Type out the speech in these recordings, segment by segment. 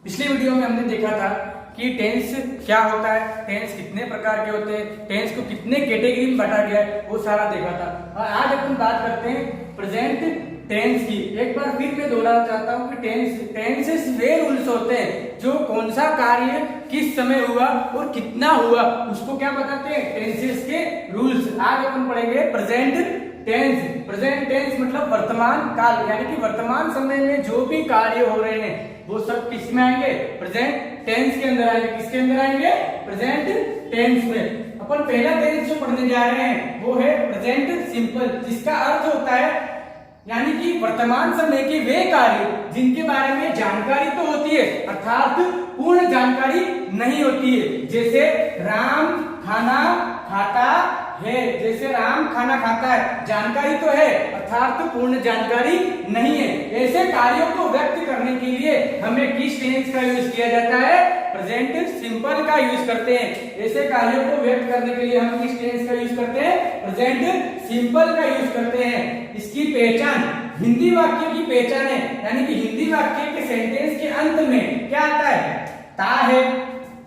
पिछले वीडियो में हमने देखा था कि टेंस क्या होता है, टेंस कितने प्रकार के होते हैं, टेंस को कितने कैटेगरी में बांटा गया है, वो सारा देखा था। और आज अपन बात करते हैं प्रेजेंट टेंस की। एक बार फिर मैं दोहराना चाहता हूँ कि टेंसेस वे रूल्स होते हैं जो कौन सा कार्य किस समय हुआ और कितना हुआ उसको क्या बताते हैं, टेंसेस के रूल्स। आज अपन पढ़ेंगे प्रेजेंट टेंस। प्रेजेंट टेंस मतलब वर्तमान काल, यानी कि वर्तमान समय में जो भी कार्य हो रहे हैं वो सब किस में आएंगे, प्रेजेंट टेंस के अंदर आएंगे। किसके अंदर आएंगे, प्रेजेंट टेंस में। अपन पहला टेंस जो पढ़ने जा रहे हैं वो है प्रेजेंट सिंपल, जिसका अर्थ होता है यानी कि वर्तमान समय के वे कार्य जिनके बारे में जानकारी तो होती है अर्थात पूर्ण जानकारी नहीं होती है। जैसे राम खाना खाता है, जैसे राम खाना खाता है, जानकारी तो है अर्थात पूर्ण जानकारी नहीं है। ऐसे कार्यों को व्यक्त करने के लिए हमें किस टेंस का यूज किया जाता है, प्रेजेंट सिंपल का यूज करते हैं। ऐसे कार्यों को व्यक्त करने के लिए हम किस टेंस का यूज करते हैं, प्रेजेंट सिंपल का यूज करते हैं। इसकी पहचान हिंदी वाक्य की पहचान है, यानी कि हिंदी वाक्य के सेंटेंस के अंत में क्या आता है, ता है,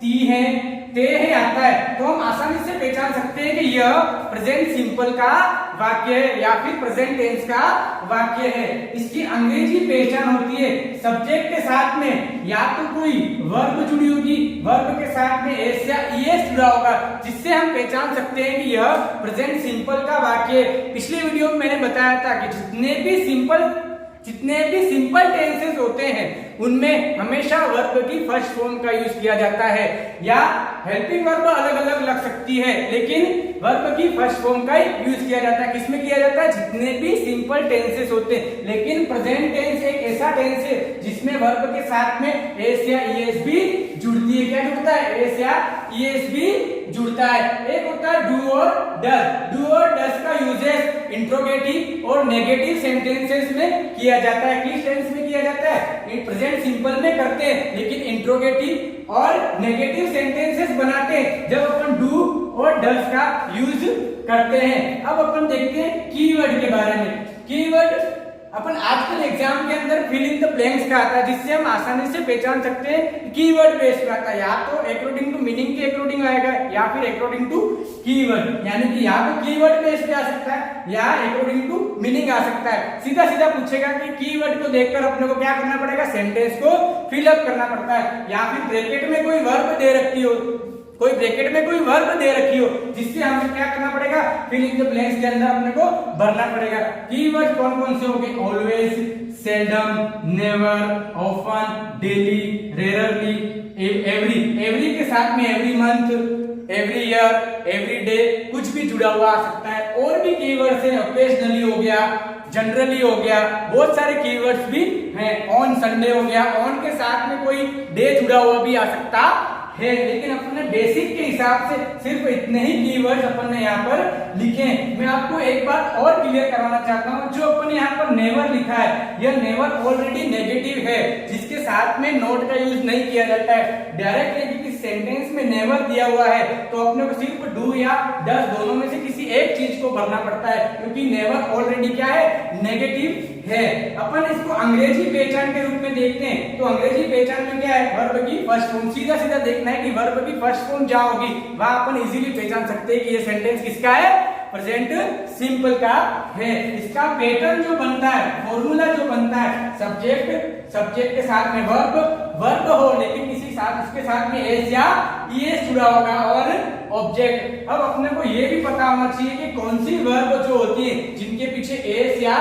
ती है, ते है आता है, तो हम आसानी से पहचान सकते हैं कि यह प्रेजेंट सिंपल का वाक्य है या फिर प्रेजेंट टेंस का वाक्य है। इसकी अंग्रेजी पहचान होती है सब्जेक्ट के साथ में या तो कोई वर्ब जुड़ी होगी, वर्ब के साथ में एस या ईएस जुड़ा होगा, जिससे हम पहचान सकते हैं कि यह प्रेजेंट सिंपल का वाक्य है। पिछले वीडियो में मैंने बताया था कि जितने भी सिंपल टेंसेस होते हैं उनमें हमेशा वर्ब की फर्स्ट फॉर्म का यूज किया जाता है, या हेल्पिंग वर्ब अलग अलग लग सकती है लेकिन वर्ब की फर्स्ट फॉर्म का यूज किया जाता है। किसमें किया जाता है, जितने भी सिंपल टेंसेस होते हैं। लेकिन प्रेजेंट टेंस एक ऐसा टेंस है जिसमें वर्ब के साथ में एस या ईएस भी जुड़ती है। क्या जुड़ता है, एस या ईएस भी जुड़ता है। एक होता है डू और डज। डू और डज का यूजेस इंट्रोगेटिव और नेगेटिव सेंटेंसेस में किया जाता है। किस टेंस में किया जाता है, प्रेजेंट सिंपल में करते हैं, लेकिन इंट्रोगेटिव और नेगेटिव सेंटेंसेस बनाते हैं जब अपन डू और डज का यूज करते हैं। अब अपन देखते हैं कीवर्ड के बारे में। कीवर्ड अपन आजकल एग्जाम के अंदर फिल इन द ब्लैंक्स का आता है, जिससे हम आसानी से पहचान सकते हैं कीवर्ड बेस्ड पे आता है। या तो अकॉर्डिंग टू मीनिंग के अकॉर्डिंग आएगा या फिर अकॉर्डिंग टू कीवर्ड, यानी कि या तो कीवर्ड बेस्ड पे आ सकता है या अकॉर्डिंग टू मीनिंग आ सकता है। सीधा सीधा पूछेगा कि कीवर्ड को देखकर अपने को क्या करना पड़ेगा, सेंटेंस को फिल अप करना पड़ता है, या फिर ब्रैकेट में कोई वर्ब दे रखी हो, कोई ब्रैकेट में कोई वर्ब दे रखी हो, जिससे हमें क्या करना पड़ेगा, फिल इन द ब्लैंक्स के अंदर अपने को भरना पड़ेगा। कीवर्ड कौन कौन से होंगे, always, seldom, never, often, daily, rarely, every. Every के साथ में every month, every year, every day कुछ भी जुड़ा हुआ आ सकता है। और भी कीवर्ड्स हैं, ओकेजनली हो गया, जनरली हो गया, बहुत सारे कीवर्ड्स भी हैं। ऑन संडे हो गया, ऑन के साथ में कोई डे जुड़ा हुआ भी आ सकता है, लेकिन अपने बेसिक के हिसाब से सिर्फ इतने ही कीवर्ड्स अपन ने यहाँ पर लिखे हैं। मैं आपको एक बात और क्लियर करवाना चाहता हूँ, जो अपन यहाँ पर नेवर लिखा है, यह नेवर ऑलरेडी नेगेटिव है, जिसके साथ में नोट का यूज नहीं किया जाता है। डायरेक्टली किसी सेंटेंस में नेवर दिया हुआ है तो अपने को सिर्फ डू या डज दोनों में से किसी एक चीज को भरना पड़ता है, क्योंकि नेवर ऑलरेडी क्या है, नेगेटिव है। अपन इसको अंग्रेजी पहचान के रूप में देखते हैं, तो अंग्रेजी पहचान में क्या है, वर्ब की फर्स्ट फॉर्म। सीधा सीधा देखना है कि वर्ब की फर्स्ट फॉर्म जहां होगी वहां अपन इजीली पहचान सकते हैं कि ये सेंटेंस किसका है, प्रेजेंट सिंपल का है। इसका पैटर्न जो बनता है, फॉर्मूला जो बनता है, सब्जेक्ट के साथ में वर्ब हो, लेकिन उसके साथ में एस या ईएस जुड़ा होगा, और ऑब्जेक्ट। अब अपने को ये भी पता होना चाहिए कि कौन सी वर्ब जो होती है जिनके पीछे एस या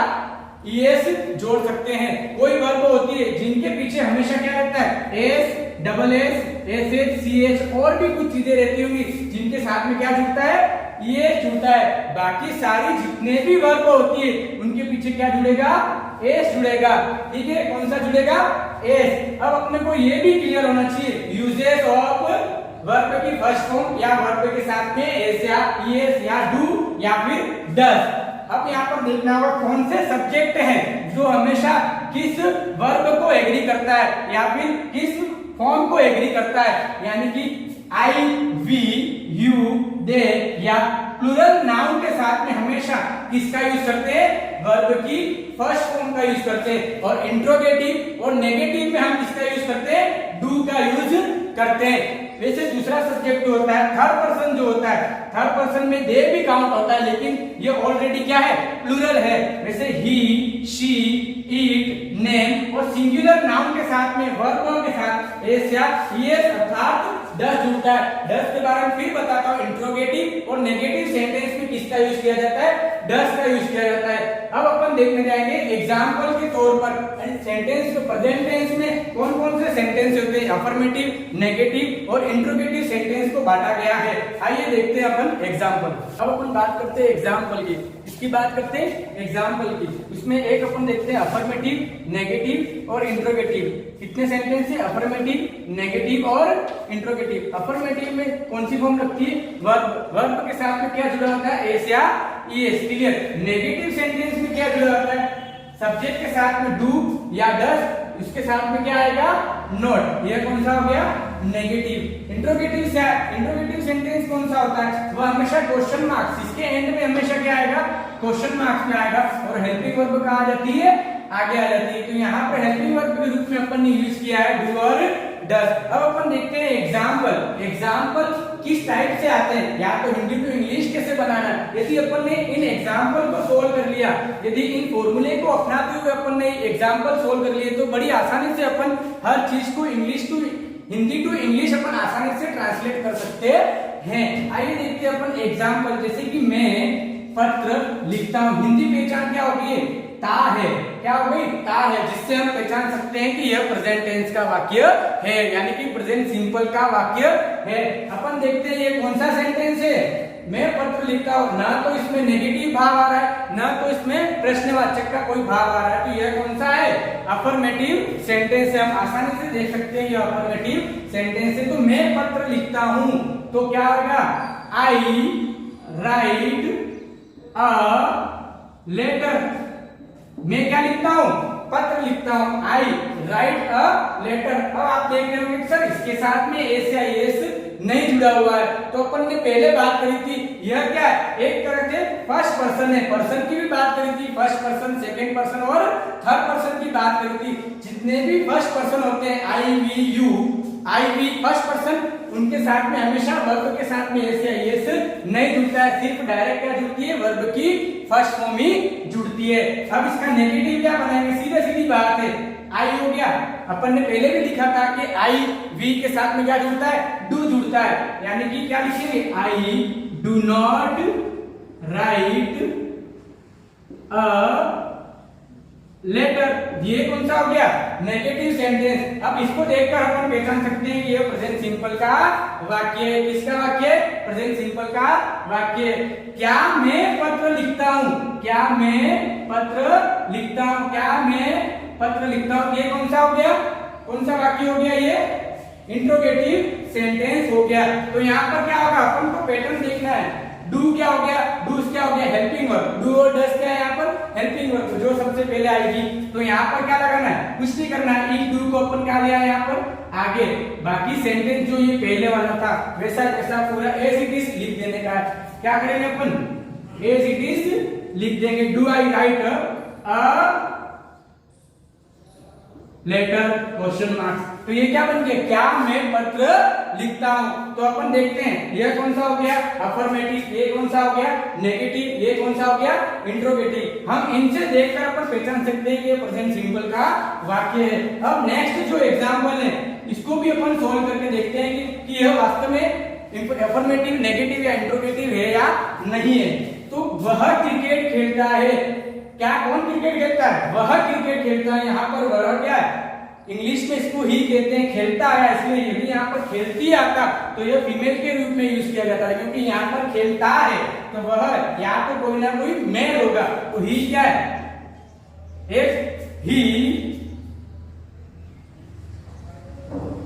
ईएस जोड़ सकते हैं। कोई वर्ब होती है जिनके पीछे हमेशा क्या रहता है, S, double S, S H, C H, और भी कुछ चीजें रहती होंगी जिनके साथ में क्या जुड़ता है, ये जुड़ता है। बाकी सारी जितने भी वर्ब होती है उनके पीछे क्या जुड़ेगा, एस जुड़ेगा। ठीक है, कौन सा जुड़ेगा, एस। अब अपने को ये भी क्लियर होना चाहिए यूजेस ऑफ वर्ब की फर्स्ट फॉर्म या वर्ब के साथ में एस या ईएस या डू या फिर डज। अब यहाँ पर देखना होगा कौन से सब्जेक्ट हैं जो हमेशा किस वर्ब को एग्री करता है या फिर किस फॉर्म को एग्री करता है, यानी कि आई, वी, यू, दे या प्लूरल नाउन के साथ में हमेशा किसका यूज करते हैं, वर्ब की फर्स्ट फॉर्म का यूज करते हैं। और इंट्रोगेटिव और नेगेटिव में हम किसका यूज करते हैं, डू करते हैं। वैसे दूसरा सब्जेक्ट जो होता है थर्ड पर्सन जो होता है, थर्ड पर्सन में दे भी काउंट होता है, लेकिन ये ऑलरेडी क्या है, प्लूरल है। वैसे ही, शी, इट, नेम और सिंगुलर नाउन के साथ में वर्बों के साथ एस या ईएस अर्थात डस जुड़ता है। डस के बारे में फिर बताता हूं, इंट्रोगेटिव और नेगेटिव सेंटेंस में किसका यूज किया जाता है, डस का यूज किया जाता है। अब अपन देखने जाएंगे एग्जांपल के तौर पर सेंटेंस को प्रेजेंट टेंस में कौन कौन से सेंटेंस होते हैं, अफर्मेटिव, नेगेटिव और इंट्रोगेटिव सेंटेंस को बांटा गया है। आइए देखते हैं अपन एग्जांपल। अब अपन बात करते हैं एग्जांपल की, इसकी बात करते हैं एग्जांपल की। उसमें एक अपन देखते हैं अफर्मेटिव, नेगेटिव और इंट्रोगेटिव। कितने सेंटेंस है, अफर्मेटिव, नेगेटिव और इंट्रोगेटिव। अफर्मेटिव में कौन सी फॉर्म लगती है, वर्ब। वर्ब के साथ में क्या जुड़ा होता है, एस या ईएस, क्लियर। नेगेटिव सेंटेंस में क्या जुड़ा होता है, सब्जेक्ट के साथ में डू या डस, इसके साथ में क्या आएगा, नॉट। ये कौन सा हो गया, नेगेटिव। इंट्रोगेटिव सेंटेंस कौन सा होता है, वो हमेशा क्वेश्चन मार्क्स, इसके एंड में हमेशा क्या आएगा, क्वेश्चन मार्क्स में आएगा। और हेल्पिंग वर्ब कहाँ आ जाती है, आगे आ जाती है। तो यहाँ पर हेल्पिंग वर्ब के रूप में अपन ने यूज किया है डू और डस। अब अपन देखते हैं एग्जाम्पल। एग्जाम्पल किस टाइप से आते हैं, या तो हिंदी टू इंग्लिश कैसे बनाना। यदि अपन ने इन एग्जाम्पल को सोल्व कर लिया, यदि इन फॉर्मूले को अपनाते हुए अपन ने एग्जाम्पल सोल्व कर लिए, तो बड़ी आसानी से अपन हर चीज को English to Hindi to English अपन आसानी से ट्रांसलेट कर सकते हैं। आइए देखते हैं अपन एग्जाम्पल। जैसे कि मैं पत्र लिखता हूं, हिंदी पहचान क्या होगी, ता है। क्या हो गई, ता है, जिससे हम पहचान सकते हैं कि यह प्रेजेंट टेंस का वाक्य है, यानी कि प्रेजेंट सिंपल का वाक्य है। अपन देखते हैं ये कौन सा सेंटेंस है, मैं पत्र लिखता हूं। ना तो इसमें नेगेटिव भाव आ रहा है, ना तो इसमें प्रश्नवाचक का कोई भाव आ रहा है। तो यह कौन सा है, अफर्मेटिव सेंटेंस है। हम आसानी से देख सकते हैं ये अफर्मेटिव सेंटेंस है। तो मैं पत्र लिखता हूं, तो क्या होगा, आई राइट अ लेटर। मैं क्या लिखता हूं, पत्र लिखता हूं, आई राइट अ लेटर। अब आप देख रहे होंगे सर इसके साथ में एस या एस नहीं जुड़ा हुआ है। तो अपन ने पहले बात करी थी, यह क्या है, एक तरह से फर्स्ट पर्सन है। पर्सन की भी बात करी थी, फर्स्ट पर्सन, सेकंड पर्सन और थर्ड पर्सन की बात करी थी। जितने भी फर्स्ट पर्सन होते हैं, I we you, I we first person, उनके साथ में हमेशा वर्ब के साथ में एस या एस नहीं जुड़ता है, सिर्फ डायरेक्ट क्या जुड़ती है, वर्ब की फर्स्ट फॉर्म ही जुड़ती है। अब इसका नेगेटिव क्या बनाएंगे, सीधा सीधी बात है, आई हो गया। अपन ने पहले भी लिखा था कि आई वी के साथ में क्या जुड़ता है, डू जुड़ता है, यानी कि क्या लिखेंगे, I do not write a letter. ये कौन सा हो गया, नेगेटिव सेंटेंस। अब इसको देखकर अपन पहचान सकते हैं कि ये प्रेजेंट सिंपल का वाक्य है। किसका वाक्य, प्रेजेंट सिंपल का वाक्य। क्या मैं पत्र लिखता हूं, क्या मैं पत्र लिखता हूं, क्या मैं पत्र लिखता हूं, ये कौन सा हो गया, कौन सा वाक्य हो गया, ये इंट्रोगेटिव सेंटेंस हो गया। तो यहाँ पर क्या होगा, अपन को पैटर्न देखना है। डू क्या हो गया, डूस क्या हो गया, हेल्पिंग वर्ब। डू और डस क्या है यहाँ पर, हेल्पिंग वर्ब, जो सबसे पहले आएगी। तो यहाँ पर क्या लगाना है, कुछ नहीं करना है, इस डू को अपन क्या लिया है यहाँ पर आगे। बाकी सेंटेंस जो ये पहले वाला था वैसा कैसा पूरा एज इट इज लिख देने का है। क्या करेंगे अपन, एज इट इज लिख देंगे। Do I write a letter, question marks. तो ये क्या बन गया, क्या मैं पत्र लिखता हूं। तो अपन देखते हैं ये कौन सा हो गया, अफर्मेटिव, ये कौन सा हो गया, नेगेटिव, ये कौन सा हो गया, इंट्रोगेटिव। हम इनसे देखकर अपन पहचान सकते हैं कि ये प्रेजेंट सिंपल का वाक्य है। अब नेक्स्ट जो एग्जांपल है इसको भी अपन सोल्व करके देखते हैं कि यह वास्तव में अफर्मेटिव, नेगेटिव या इंट्रोगेटिव है या नहीं है। तो वह क्रिकेट खेलता है, क्या, कौन क्रिकेट खेलता है, वह क्रिकेट खेलता है। यहाँ पर वह क्या है, इंग्लिश में इसको ही कहते हैं, खेलता है, इसलिए यदि यहाँ पर खेलती आता तो यह फीमेल के रूप में यूज किया जाता है, क्योंकि यहाँ पर खेलता है तो वह या तो कोई ना कोई मेल होगा। तो ही क्या है, एक ही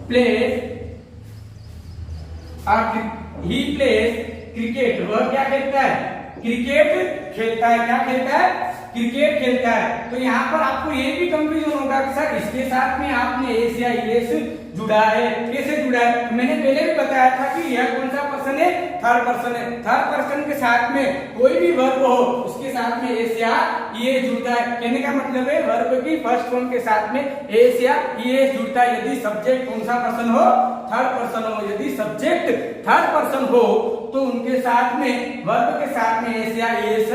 प्लेज क्रिकेट, वह क्या खेलता है, क्रिकेट खेलता है। क्या खेलता है, क्रिकेट खेलता है। तो यहाँ पर आपको ये भी कंफ्यूजन होगा कि सर इसके साथ में आपने एस या एस जुड़ा है, कैसे जुड़ा जुड़ा है। मैंने पहले भी बताया था कि यह कौन सा पर्सन है, थर्ड पर्सन है। थर्ड पर्सन के साथ में कोई भी वर्ब हो उसके साथ में एस या ईएस जुड़ता है। कहने का मतलब है वर्ब की फर्स्ट फॉर्म के साथ में एस या ईएस जुड़ता है यदि सब्जेक्ट कौन सा पर्सन हो, थर्ड पर्सन हो। यदि सब्जेक्ट थर्ड पर्सन हो तो उनके साथ में वर्ब के साथ में एस या ईएस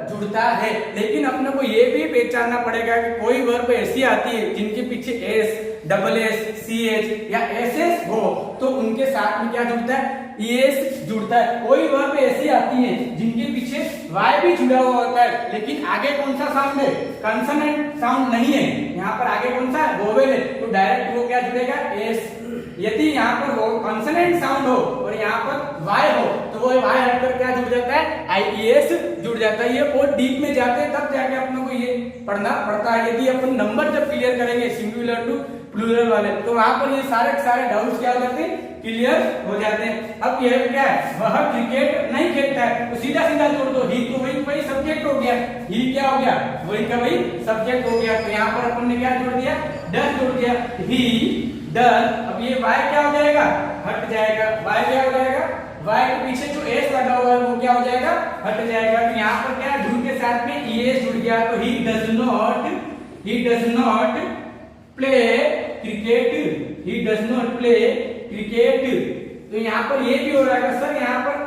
जुड़ता है। लेकिन अपने को ये भी पहचानना पड़ेगा कि कोई वर्ब ऐसी आती है जिनके पीछे S, double S, C H या एस एस हो तो उनके साथ में क्या जुड़ता है, ईएस जुड़ता है। कोई वर्ब ऐसी आती है जिनके पीछे वाई भी जुड़ा हुआ होता है लेकिन आगे कौन सा साउंड है, कंसोनेंट साउंड नहीं है, यहाँ पर आगे कौन सा है, वोवेल है, तो डायरेक्ट वो क्या जुड़ेगा, एस। यदि यहाँ पर वो कंसोनेंट साउंड हो और यहाँ पर वाई हो तो वो वाई हटकर क्या जुड़ जाता है, आईईएस जुड़ जाता है। ये बहुत डीप में जाते हैं तब जाके अपनों को ये पढ़ना पड़ता है। यदि अपन नंबर जब क्लियर करेंगे सिंगुलर टू प्लूरल वाले तो वहां पर ये सारे डाउट्स क्या हो जाते हैं, क्लियर हो जाते हैं। अब यह क्या है, वह क्रिकेट नहीं खेलता है तो सीधा सीधा जोड़ दो, ही तो वही सब्जेक्ट हो गया, ही क्या हो गया, वही का वही सब्जेक्ट हो गया। तो यहाँ पर अपन ने क्या जोड़ दिया, डज जोड़ दिया, ही डज। अब ये वाई क्या हो जाएगा, हट जाएगा, वाई क्या हो जाएगा, वाई के पीछे जो एस लगा हुआ है वो क्या हो जाएगा, हट जाएगा। तो यहाँ पर क्या डू के साथ में ईएस जुड़ गया तो he does not play cricket, he does not play cricket. तो यहाँ पर ये भी हो रहा है सर, यहाँ पर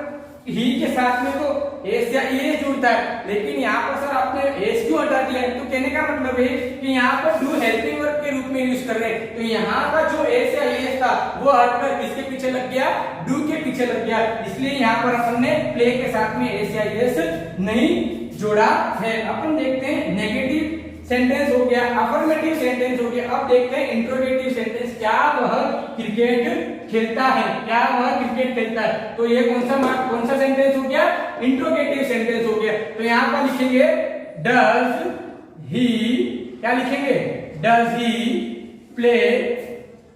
ही के साथ में तो एस या ईएस जुड़ता है लेकिन यहाँ पर सर आपने एस क्यों हटा दिया है, तो कहने का मतलब है कि यहाँ पर डू हेल्पिंग वर्ब के रूप में यूज कर रहे हैं। तो यहाँ का जो एस या ईएस था वो हटकर किसके पीछे लग गया, डू के पीछे लग गया, इसलिए यहाँ पर अपन ने प्ले के साथ में एस या ईएस नहीं जोड़ा है। अपन देखते हैं नेगेटिव सेंटेंस हो गया, अफर्मेटिव सेंटेंस हो गया। अब देखते हैं इंट्रोगेटिव सेंटेंस, क्या वह क्रिकेट खेलता है, क्या वह क्रिकेट खेलता है। तो ये कौन सा सेंटेंस हो गया, इंट्रोगेटिव सेंटेंस हो गया। तो यहाँ पर लिखेंगे डज ही, क्या लिखेंगे, does he play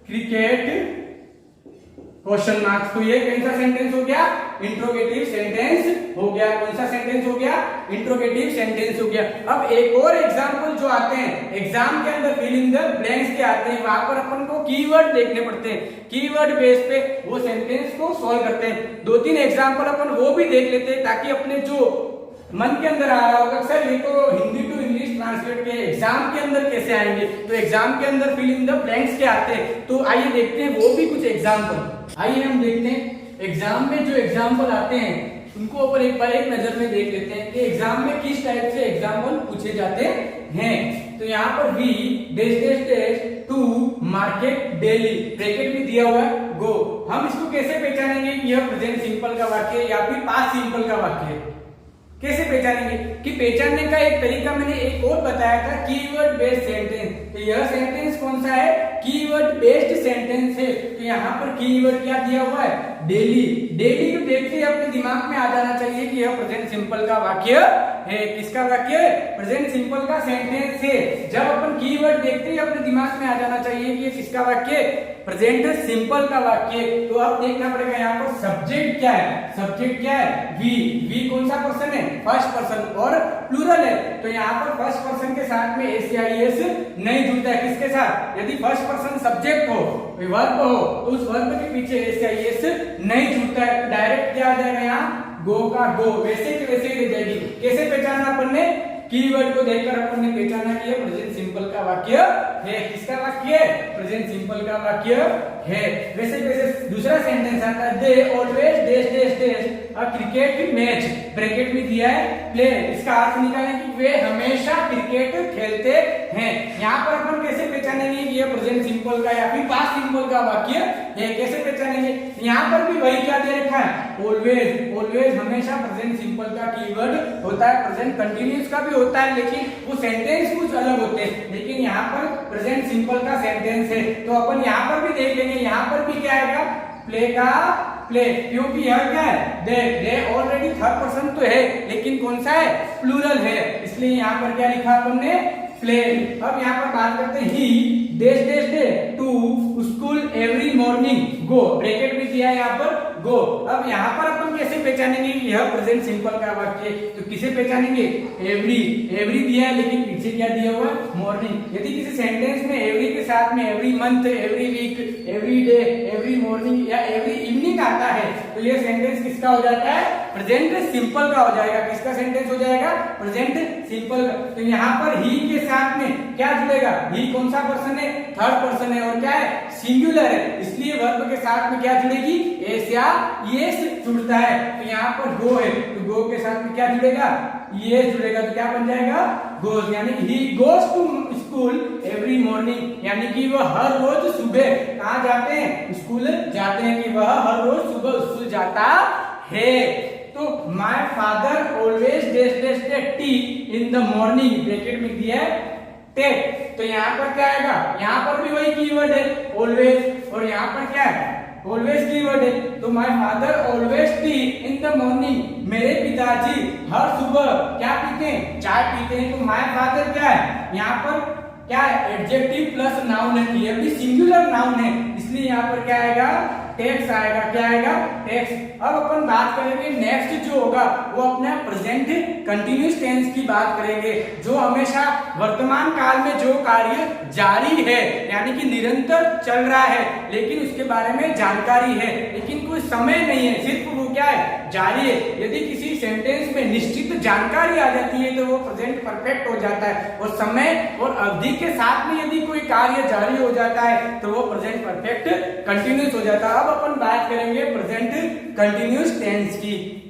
cricket question marks. तो ये कौन सा सेंटेंस हो गया, इंट्रोगेटिव सेंटेंस हो गया। कौन सा सेंटेंस हो गया, इंट्रोगेटिव सेंटेंस हो गया। अब एक और एग्जांपल जो आते हैं एग्जाम के अंदर फिल इन द ब्लैंक्स के आते हैं, वहां पर अपन को कीवर्ड देखने पड़ते हैं, कीवर्ड बेस पे वो सेंटेंस को सॉल्व करते हैं। 2-3 एग्जांपल अपन वो भी देख लेते हैं ताकि अपने जो मन के अंदर आ रहा होगा सर ये तो हिंदी टू इंग्लिश ट्रांसलेट के एग्जाम के अंदर कैसे आएंगे, तो एग्जाम के अंदर फिल इन द ब्लैंक्स के आते हैं। तो आइए देखते हैं वो भी कुछ एग्जांपल। आइए हम देखते हैं एग्जाम में जो एग्जाम्पल आते हैं उनको ऊपर एक बार एक नजर में देख लेते हैं कि एग्जाम में किस टाइप से एग्जाम्पल पूछे जाते हैं। तो यहाँ पर we -- to market daily, bracket में दिया हुआ है गो। हम इसको कैसे पहचानेंगे कि यह प्रेजेंट सिंपल का वाक्य है या फिर पास्ट सिंपल का वाक्य है, कैसे पहचानेंगे? कि पहचानने का एक तरीका मैंने एक और बताया था, कीवर्ड बेस्ड सेंटेंस। तो यह सेंटेंस कौन सा है, कीवर्ड बेस्ड सेंटेंस है। तो यहाँ पर कीवर्ड क्या दिया हुआ है, डेली। डेली को देखते ही अपने दिमाग में आ जाना चाहिए कि यह प्रेजेंट सिंपल का वाक्य है। किसका वाक्य है, प्रेजेंट सिंपल का सेंटेंस है। जब अपन कीवर्ड देखते ही अपने दिमाग में आ जाना चाहिए कि ये किसका वाक्य है, प्रेजेंट सिंपल का वाक्य। तो अब देखना पड़ेगा यहाँ पर सब्जेक्ट क्या है, सब्जेक्ट क्या है, वी। वी कौन सा पर्सन है, फर्स्ट पर्सन और प्लूरल है। तो यहाँ पर फर्स्ट पर्सन के साथ में एस या ईएस नहीं जुड़ता है। किसके साथ, यदि फर्स्ट पर्सन सब्जेक्ट हो, वर्ब हो तो उस वर्ब के पीछे एस या ईएस नहीं जुड़ता है। डायरेक्ट क्या आ जाएगा यहाँ, गो का गो, वैसे के वैसे ही रह जाएगी। कैसे पहचाना अपन ने, कीवर्ड को देखकर अपन ने पहचाना कि यह प्रेजेंट सिंपल का वाक्य है। किसका वाक्य है, प्रेजेंट सिंपल का वाक्य है। वैसे वैसे दूसरा सेंटेंस आता है, they always dash dash dash a cricket match, bracket में दिया है प्ले। इसका अर्थ निकालें कि वे हमेशा क्रिकेट खेलते हैं। यहाँ पर अपन कैसे पहचानेंगे कि यह प्रेजेंट सिंपल का या फिर पास्ट सिंपल का वाक्य है, कैसे पहचानेंगे? यहाँ पर भी वही क्या दे रखा है, ऑलवेज। ऑलवेज हमेशा प्रेजेंट सिंपल का कीवर्ड होता है। प्रेजेंट कंटिन्यूअस का भी होता है लेकिन वो सेंटेंस कुछ अलग होते हैं, लेकिन यहाँ पर प्रेजेंट सिंपल का सेंटेंस है। तो अपन यहाँ पर भी देख लेंगे, यहाँ पर भी क्या आएगा, प्ले का प्ले, क्योंकि यह क्या है, दे ऑलरेडी थर्ड पर्सन तो है लेकिन कौन सा है, प्लूरल है, इसलिए यहाँ पर क्या लिखा अपन ने, प्ले। अब यहाँ पर बात करते हैं, he dash dash day to school every morning go, bracket में दिया है यहाँ पर गो। अब यहाँ पर अपन कैसे पहचानेंगे कि यह प्रेजेंट सिंपल का वाक्य है? तो किसे पहचानेंगे? एवरी, एवरी दिया है लेकिन पीछे क्या दिया हुआ है? मॉर्निंग। यदि किसी सेंटेंस में एवरी के साथ में every month, every week, every day, every morning या एवरी इवनिंग आता है तो यह सेंटेंस किसका हो जाता है? प्रेजेंट सिंपल का हो जाएगा। किसका सेंटेंस हो जाएगा? प्रेजेंट सिंपल का। तो यहाँ पर ही के साथ में क्या जुड़ेगा? ही कौन सा पर्सन है? थर्ड पर्सन है और क्या है? सिंगुलर है, इसलिए वर्ब के साथ में क्या जुड़ेगी? एस या येस जुड़ता है। तो यहाँ पर गो है तो गो के साथ में क्या जुड़ेगा? ये जुड़ेगा तो क्या बन जाएगा? गोज, यानी he goes to school every morning, यानी कि वह हर रोज सुबह कहाँ जाते हैं? स्कूल जाते हैं, कि वह हर रोज सुबह स्कूल जाता है। तो my father always detested tea in the morning, bracket में दिया है टेक। तो यहाँ पर क्या आएगा? यहाँ पर भी वही कीवर्ड है ऑलवेज, और यहाँ पर क्या है? ऑलवेज कीवर्ड है। तो my father always T in the morning, मेरे पिताजी हर सुबह क्या पीते हैं? चाय पीते हैं। तो माय फादर क्या है? यहाँ पर क्या है? एडजेक्टिव प्लस नाउन है, क्लियरली सिंगुलर नाउन है, इसलिए यहाँ पर क्या आएगा? टेक्स आएगा। क्या आएगा? टेक्स। अब अपन बात करेंगे नेक्स्ट जो होगा वो अपना प्रेजेंट कंटिन्यूअस टेंस की बात करेंगे, जो हमेशा वर्तमान काल में जो कार्य जारी है यानी कि निरंतर चल रहा है लेकिन उसके बारे में जानकारी है लेकिन कोई समय नहीं है, सिर्फ वो क्या है? जारी है। यदि किसी सेंटेंस में निश्चित जानकारी आ जाती है तो वो प्रेजेंट परफेक्ट हो जाता है, और समय और अवधि के साथ में यदि कोई कार्य जारी हो जाता है तो वो प्रेजेंट परफेक्ट कंटिन्यूअस हो जाता है। अब अपन बात करेंगे प्रेजेंट कंटिन्यूअस टेंस की।